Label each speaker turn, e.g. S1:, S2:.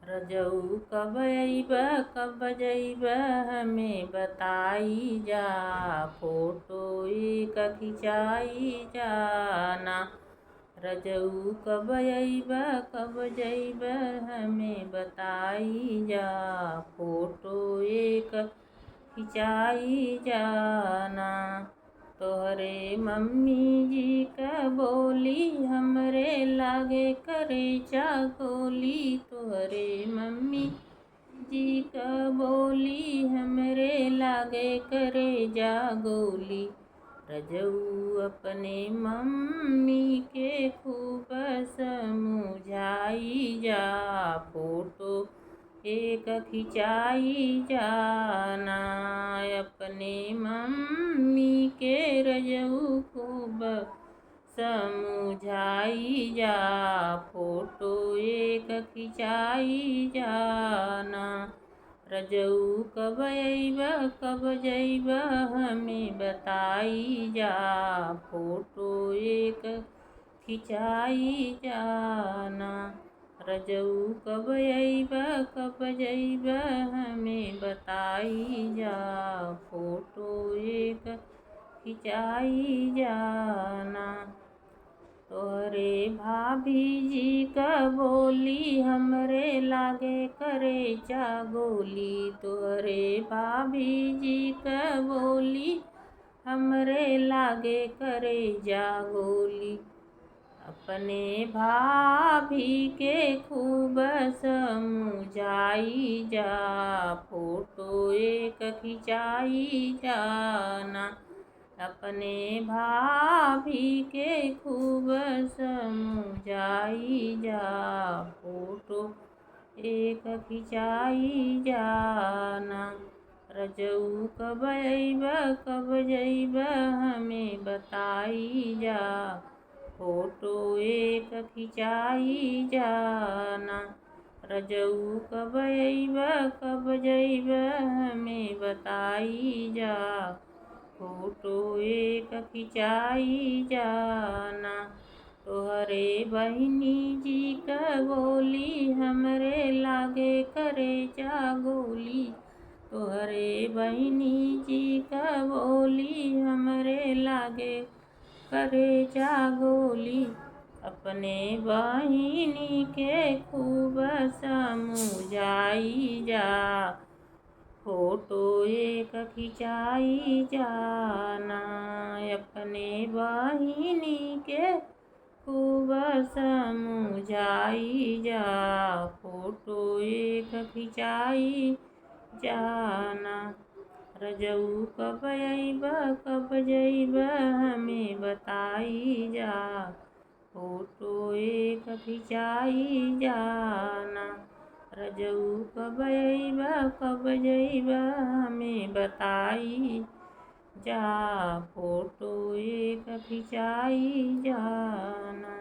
S1: रजऊ कब अइब कब जइब हमें बताई जा। फोटो एक खिंचाई जाना। रजऊ कब अइब कब जइब हमें बताई जा। फोटो एक खिंचाई जाना। तोहरे मम्मी जी का बोली हमरे लागे करे चागोली। तोहरे मम्मी जी का बोली हमरे लागे करे जागोली। रजऊ अपने मम्मी के खूब समझाई जा। फोटो एक खिंचाई जाना। अपने मम्मी के रजऊ खूब समझाई जा। फोटो एक खिंचाई जाना। रजऊ कब अइब कब जइब हमें बताई जा। फोटो एक खिंचाई जाना। रजऊ कब अइब कब जइब हमें बताई जा। फोटो एक खिंचाई जाना। तोहरे भाभी जी का बोली हमरे लागे करे चागोली। तोहरे भाभी जी का बोली हमरे लागे करे जागोली। अपने भाभी के खूब समझाई जा। फोटो एक खिंचाई जाना। अपने भाभी के खूब समझाई जा। फोटो एक खिंचाई जाना। रजऊ कब अइब कब जइब हमें बताई जा। फोटो एक खिंचाई जाना। रजऊ कब अइब कब जइब हमें बताई जा। फोटो एक खिंचाई जाना। तोहरे बहिनी जी का बोली हमरे लागे करे चागोली। तोहरे बहिनी जी का बोली हमरे लागे करे चागोली। अपने बहिनी के खूब समझाई जा। फोटो एक खिंचाई जाना। अपने बहिनी के खूब समझाई जा। फोटो एक खिंचाई जाना। रजऊ कब अइब कब जइब हमें बताई जा। फोटो एक खिंचाई जाना। रजऊ कब अइब कब जइब हमें बताई जा। फोटो एक खिंचाई जाना।